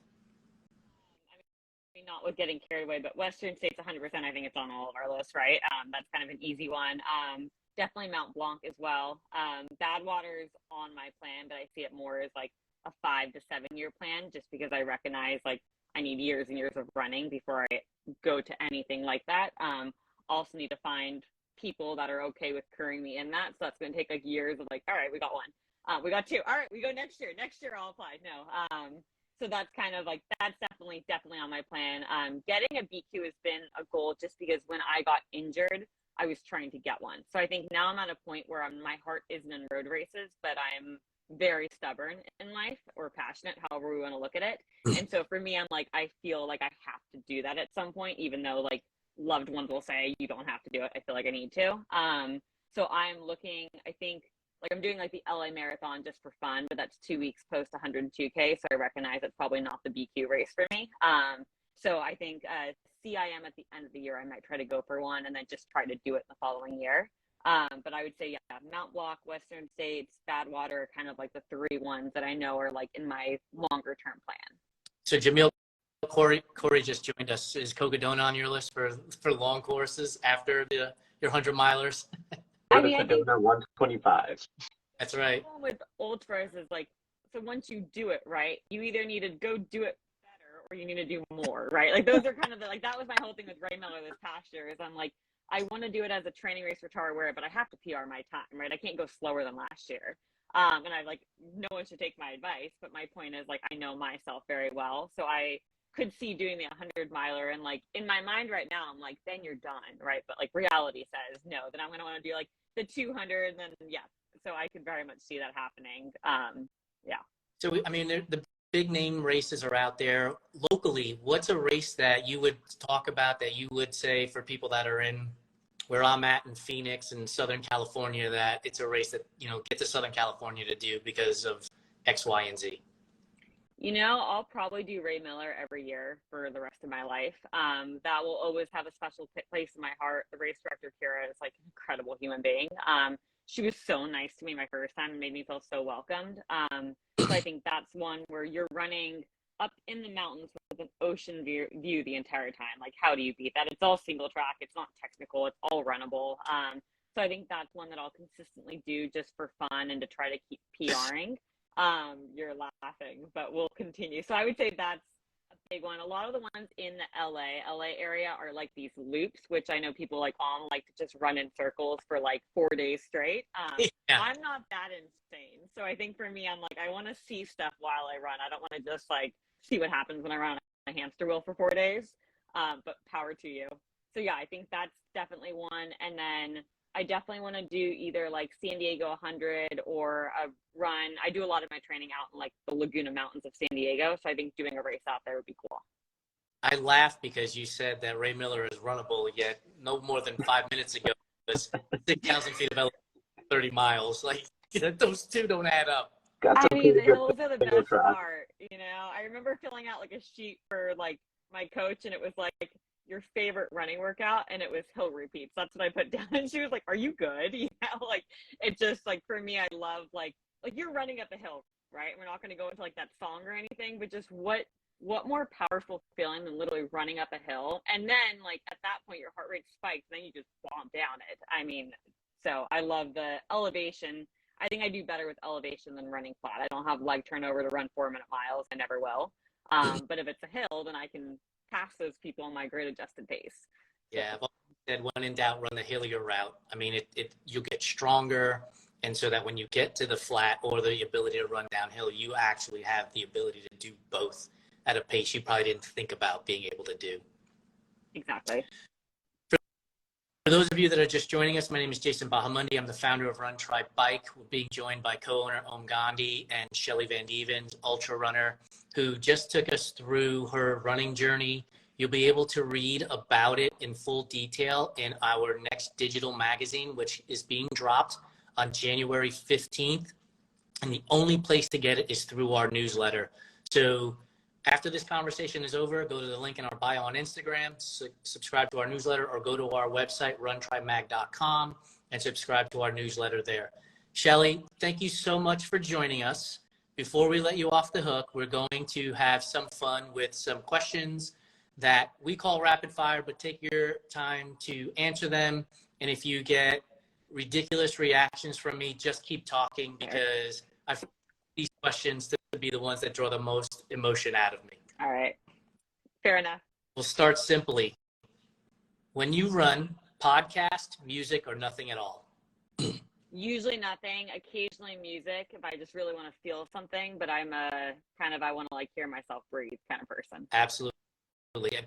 Speaker 3: I mean, not with getting carried away, but Western States, 100%, I think it's on all of our lists, right? That's kind of an easy one. Definitely Mount Blanc as well. Badwater's on my plan, but I see it more as like a 5 to 7 year plan, just because I recognize like I need years and years of running before I go to anything like that. Also need to find people that are okay with curring me in that. So that's going to take like years of like, all right, we got one. We got two. All right, we go next year. Next year I'll apply. No. So that's kind of like, that's definitely on my plan. Getting a BQ has been a goal just because when I got injured, I was trying to get one. So I think now I'm at a point where my heart isn't in road races, but I'm very stubborn in life, or passionate, however we want to look at it. And so for me, I'm like, I feel like I have to do that at some point, even though like loved ones will say you don't have to do it. I feel like I need to. So I'm looking, I think like I'm doing like the LA Marathon just for fun, but that's 2 weeks post 102K. So I recognize it's probably not the BQ race for me. So I think CIM at the end of the year, I might try to go for one and then just try to do it the following year. But I would say, yeah, Mount Blanc, Western States, Badwater are kind of like the 3 ones that I know are like in my longer term plan. So
Speaker 1: Jamil, Corey just joined us. Is Cocodona on your list for long courses after your 100 milers?
Speaker 3: I mean, I think
Speaker 2: 125.
Speaker 1: That's right.
Speaker 3: With ultras is like, so once you do it right, you either need to go do it better or you need to do more, right? Like those are kind of like, that was my whole thing with Ray Miller this past year, is I'm like, I want to do it as a training race for Tarawera, but I have to PR my time, right? I can't go slower than last year. And I like, no one should take my advice, but my point is like, I know myself very well. So I could see doing the 100 miler, and like in my mind right now, I'm like, then you're done, right? But like reality says no, then I'm going to want to do like the 200, and then yeah. So I could very much see that happening. Yeah. So,
Speaker 1: I mean, the big name races are out there. Locally, what's a race that you would talk about that you would say for people that are in where I'm at in Phoenix and Southern California, that it's a race that, get to Southern California to do because of X, Y, and Z?
Speaker 3: I'll probably do Ray Miller every year for the rest of my life. That will always have a special place in my heart. The race director, Kira, is like an incredible human being. She was so nice to me my first time and made me feel so welcomed. So I think that's one where you're running up in the mountains with an ocean view the entire time. Like, how do you beat that? It's all single track. It's not technical. It's all runnable. So I think that's one that I'll consistently do just for fun and to try to keep PRing. You're laughing, but we'll continue. So I would say that's a big one. A lot of the ones in the LA area are like these loops, which I know people like like to just run in circles for like 4 days straight.
Speaker 1: Yeah.
Speaker 3: I'm not that insane. So I think for me, I'm like, I want to see stuff while I run. I don't want to just like see what happens when I run a hamster wheel for 4 days. But power to you. So yeah, I think that's definitely one. And then I definitely want to do either like San Diego 100 or a run. I do a lot of my training out in like the Laguna Mountains of San Diego. So I think doing a race out there would be cool.
Speaker 1: I laughed because you said that Ray Miller is runnable, yet no more than 5 minutes ago was 6,000 feet of elevation, 30 miles. Like, those two don't add up.
Speaker 2: Got
Speaker 3: I
Speaker 2: some
Speaker 3: mean, the
Speaker 2: pretty good
Speaker 3: hills are the
Speaker 2: single
Speaker 3: best
Speaker 2: track.
Speaker 3: part, you know. I remember filling out like a sheet for like my coach, and it was like your favorite running workout, and it was hill repeats. That's what I put down, and she was like, "Are you good?" You know, like it just like for me, I love like you're running up a hill, right? We're not going to go into like that song or anything, but just what more powerful feeling than literally running up a hill, and then like at that point your heart rate spikes, and then you just bomb down it. I mean, so I love the elevation. I think I do better with elevation than running flat. I don't have leg turnover to run 4-minute miles. I never will. But if it's a hill, then I can pass those people on my grade adjusted pace.
Speaker 1: Yeah, I've always said when in doubt, run the hillier route. I mean, you'll get stronger, and so that when you get to the flat or the ability to run downhill, you actually have the ability to do both at a pace you probably didn't think about being able to do.
Speaker 3: Exactly.
Speaker 1: For those of you that are just joining us, my name is Jason Bahamundi. I'm the founder of Run Try Bike. We're being joined by co-owner Om Gandhi and Shelly Vandevens, ultra runner, who just took us through her running journey. You'll be able to read about it in full detail in our next digital magazine, which is being dropped on January 15th. And the only place to get it is through our newsletter. So after this conversation is over, go to the link in our bio on Instagram, subscribe to our newsletter, or go to our website, runtrymag.com, and subscribe to our newsletter there. Shelly, thank you so much for joining us. Before we let you off the hook, we're going to have some fun with some questions that we call rapid fire, but take your time to answer them. And if you get ridiculous reactions from me, just keep talking, because I find these questions to be the ones that draw the most emotion out of me.
Speaker 3: All right. Fair enough.
Speaker 1: We'll start simply. When you run, podcast, music, or nothing at all?
Speaker 3: Usually nothing, occasionally music if I just really want to feel something, but I'm a kind of, I want to like hear myself breathe kind of person.
Speaker 1: Absolutely.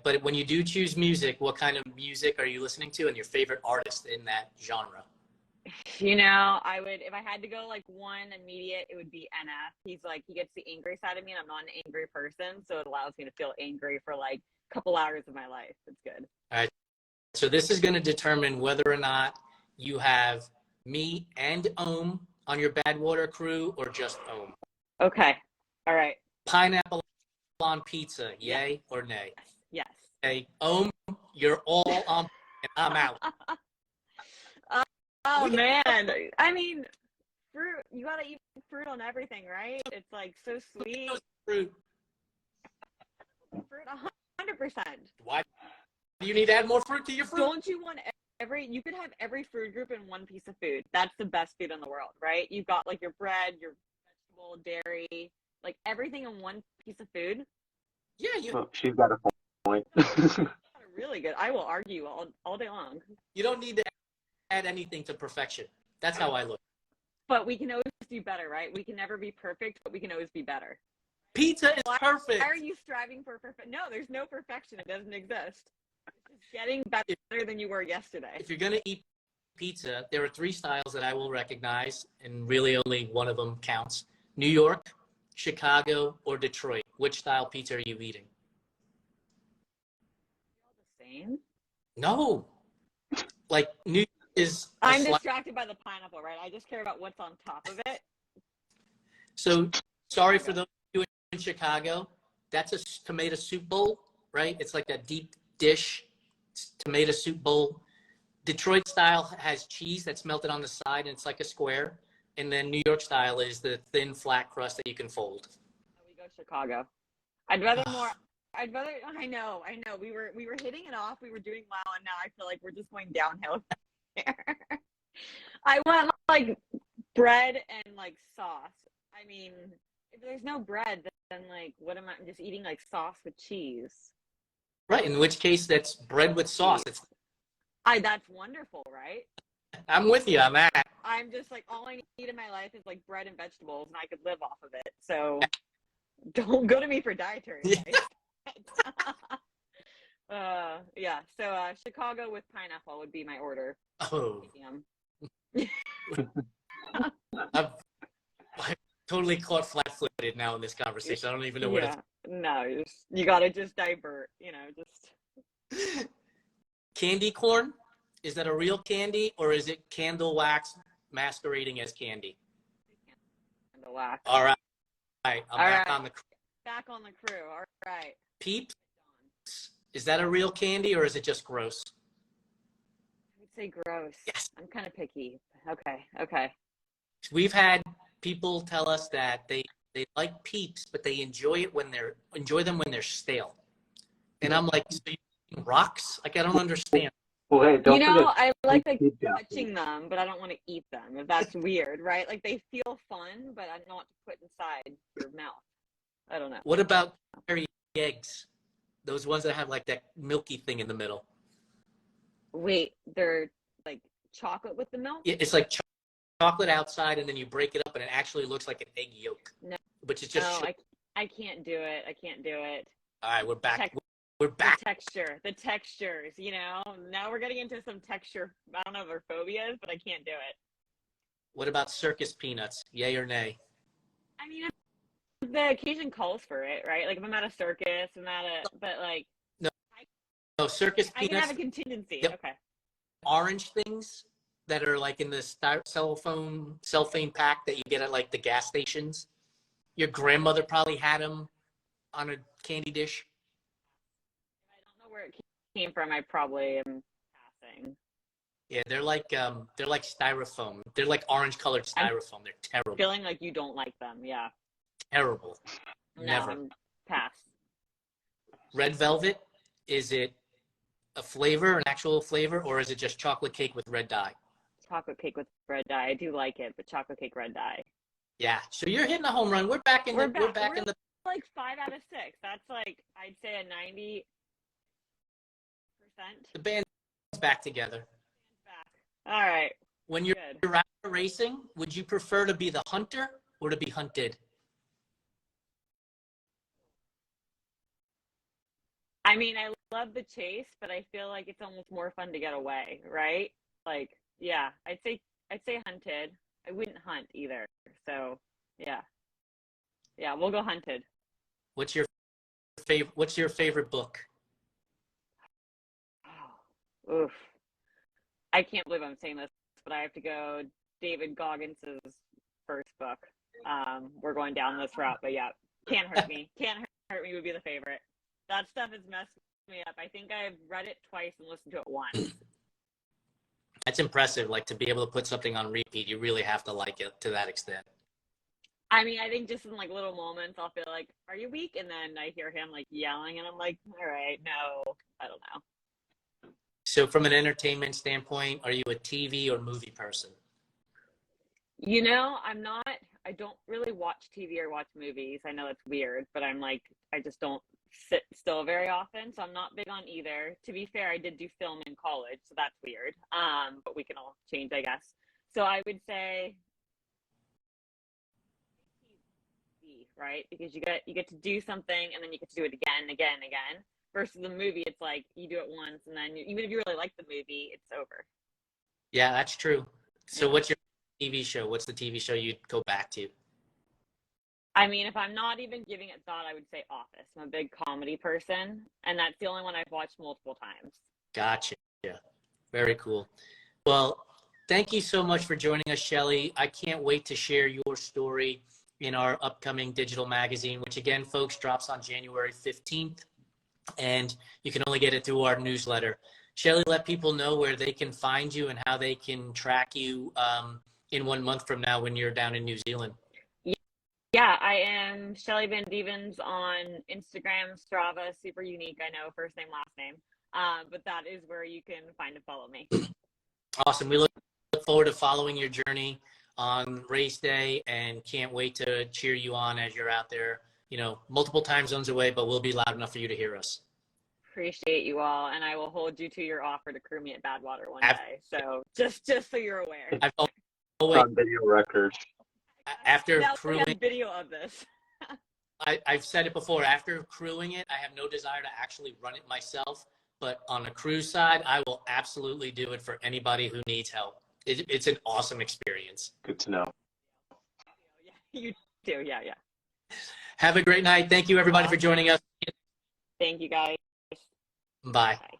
Speaker 1: But when you do choose music, what kind of music are you listening to, and your favorite artist in that genre?
Speaker 3: You know, I would, if I had to go like one immediate, it would be NF. He's like, he gets the angry side of me, and I'm not an angry person, so it allows me to feel angry for like a couple hours of my life. It's good.
Speaker 1: All right. So this is going to determine whether or not you have me and Om on your Badwater crew, or just Om.
Speaker 3: Okay. All right.
Speaker 1: Pineapple on pizza, yay or nay?
Speaker 3: Yes.
Speaker 1: Okay, Om, you're all on, and I'm out.
Speaker 3: Oh man, I mean, fruit. You gotta eat fruit on everything, right? It's like so sweet.
Speaker 1: Fruit.
Speaker 3: Fruit, 100%.
Speaker 1: Why do you need to add more fruit to your fruit?
Speaker 3: Don't you want you could have every food group in one piece of food. That's the best food in the world, right? You've got like your bread, your vegetable, dairy, like everything in one piece of food.
Speaker 1: Yeah,
Speaker 2: She's got a point.
Speaker 3: Really good. I will argue all day long.
Speaker 1: You don't need to add anything to perfection. That's how I look.
Speaker 3: But we can always do better, right? We can never be perfect, but we can always be better.
Speaker 1: Pizza is perfect.
Speaker 3: Why are you striving for perfect? No, there's no perfection. It doesn't exist. It's just getting better than you were yesterday.
Speaker 1: If you're going to eat pizza, there are 3 styles that I will recognize, and really only one of them counts. New York, Chicago, or Detroit. Which style pizza are you eating?
Speaker 3: All the same?
Speaker 1: No. Like, New York is...
Speaker 3: I'm distracted by the pineapple, right? I just care about what's on top of it.
Speaker 1: So, sorry for those of you in Chicago. That's a tomato soup bowl, right? It's like a deep dish tomato soup bowl. Detroit style has cheese that's melted on the side, and it's like a square. And then New York style is the thin, flat crust that you can fold.
Speaker 3: We go Chicago. I know. We were hitting it off. We were doing well, and now I feel like we're just going downhill here. I want like bread and like sauce. I mean, if there's no bread, like, what am I? I'm just eating like sauce with cheese.
Speaker 1: Right. In which case, that's bread with sauce.
Speaker 3: That's wonderful, right?
Speaker 1: I'm with you on that.
Speaker 3: I'm just like, all I need in my life is like bread and vegetables, and I could live off of it. So don't go to me for dietary advice. Yeah. So Chicago with pineapple would be my order.
Speaker 1: Oh. I'm totally caught flat-footed now in this conversation. I don't even know where to.
Speaker 3: No, you gotta just divert. Just
Speaker 1: candy corn. Is that a real candy, or is it candle wax masquerading as candy?
Speaker 3: Candle wax.
Speaker 1: All right. I'm back on the crew.
Speaker 3: Back on the crew. All right.
Speaker 1: Peeps. Is that a real candy, or is it just gross?
Speaker 3: I would say gross.
Speaker 1: Yes.
Speaker 3: I'm kind of picky. Okay.
Speaker 1: We've had people tell us that they like Peeps, but they enjoy them when they're stale. And I'm like, so you eating rocks? Like, I don't understand.
Speaker 2: Well, hey, don't forget,
Speaker 3: I like touching them, but I don't want to eat them. If that's weird, right? Like, they feel fun, but I'm not to put inside your mouth. I don't know.
Speaker 1: What about cherry eggs? Those ones that have like that milky thing in the middle.
Speaker 3: Wait, they're like chocolate with the milk?
Speaker 1: Yeah, it's like chocolate outside, and then you break it up, and it actually looks like an egg yolk.
Speaker 3: No,
Speaker 1: which is just.
Speaker 3: No, I can't do it. I can't do it.
Speaker 1: All right, we're back. We're back.
Speaker 3: The textures, Now we're getting into some texture, I don't know if they're phobias, but I can't do it.
Speaker 1: What about circus peanuts? Yay or nay?
Speaker 3: I mean, if the occasion calls for it, right? Like, if I'm at a circus, but like.
Speaker 1: No, circus peanuts.
Speaker 3: I can have a contingency.
Speaker 1: Yep.
Speaker 3: Okay.
Speaker 1: Orange things that are like in the cellophane pack that you get at like the gas stations. Your grandmother probably had them on a candy dish.
Speaker 3: I don't know where it came from. I probably am passing.
Speaker 1: Yeah, they're like styrofoam. They're like orange colored styrofoam. They're terrible.
Speaker 3: Feeling like you don't like them. Yeah.
Speaker 1: Terrible.
Speaker 3: No,
Speaker 1: Never.
Speaker 3: Pass.
Speaker 1: Red velvet. Is it a flavor, an actual flavor, or is it just chocolate cake with red dye?
Speaker 3: Chocolate cake with red dye. I do like it, but chocolate cake red dye.
Speaker 1: Yeah. So you're hitting a home run. We're back in the. We're back in the.
Speaker 3: Like 5 out of 6. That's like, I'd say a 90%.
Speaker 1: The band's back together.
Speaker 3: All right.
Speaker 1: When you're out racing, would you prefer to be the hunter or to be hunted?
Speaker 3: I mean, I love the chase, but I feel like it's almost more fun to get away, right? Like, yeah, I'd say hunted. I wouldn't hunt either. So, yeah, we'll go hunted.
Speaker 1: What's your favorite book?
Speaker 3: Oh, oof. I can't believe I'm saying this, but I have to go David Goggins' first book. We're going down this route, but yeah, Can't Hurt Me. Can't Hurt Me would be the favorite. That stuff has messed me up. I think I've read it twice and listened to it once.
Speaker 1: That's impressive. Like, to be able to put something on repeat, you really have to like it to that extent.
Speaker 3: I mean, I think just in like little moments, I'll feel like, "Are you weak?" And then I hear him like yelling, and I'm like, "All right, no, I don't know."
Speaker 1: So, from an entertainment standpoint, are you a TV or movie person?
Speaker 3: I'm not. I don't really watch TV or watch movies. I know it's weird, but I'm like, I just don't sit still very often, so I'm not big on either. To be fair, I did do film in college, so that's weird. But we can all change, I guess. So I would say TV, right? Because you get to do something, and then you get to do it again, again, again. Versus the movie, it's like you do it once, and then even if you really like the movie, it's over.
Speaker 1: Yeah, that's true. So what's your TV show? What's the TV show you'd go back to?
Speaker 3: I mean, if I'm not even giving it thought, I would say Office. I'm a big comedy person, and that's the only one I've watched multiple times.
Speaker 1: Gotcha. Yeah. Very cool. Well, thank you so much for joining us, Shelly. I can't wait to share your story in our upcoming digital magazine, which again, folks, drops on January 15th. And you can only get it through our newsletter. Shelly, let people know where they can find you and how they can track you in 1 month from now when you're down in New Zealand.
Speaker 3: Yeah, I am Shelly Vandevens on Instagram, Strava, super unique, I know, first name, last name. But that is where you can find and follow me.
Speaker 1: Awesome. We look forward to following your journey on race day and can't wait to cheer you on as you're out there, multiple time zones away, but we'll be loud enough for you to hear us.
Speaker 3: Appreciate you all, and I will hold you to your offer to crew me at Badwater one day. So just so you're aware.
Speaker 1: I've always,
Speaker 2: On video record.
Speaker 1: after
Speaker 3: Now we
Speaker 1: crewing,
Speaker 3: have video of this.
Speaker 1: I've said it before, after crewing it, I have no desire to actually run it myself, but on the crew side, I will absolutely do it for anybody who needs help. It's an awesome experience.
Speaker 2: Good to know.
Speaker 3: Yeah, you do. Yeah.
Speaker 1: Have a great night. Thank you, everybody, for joining us.
Speaker 3: Thank you, guys.
Speaker 1: Bye.
Speaker 3: Bye.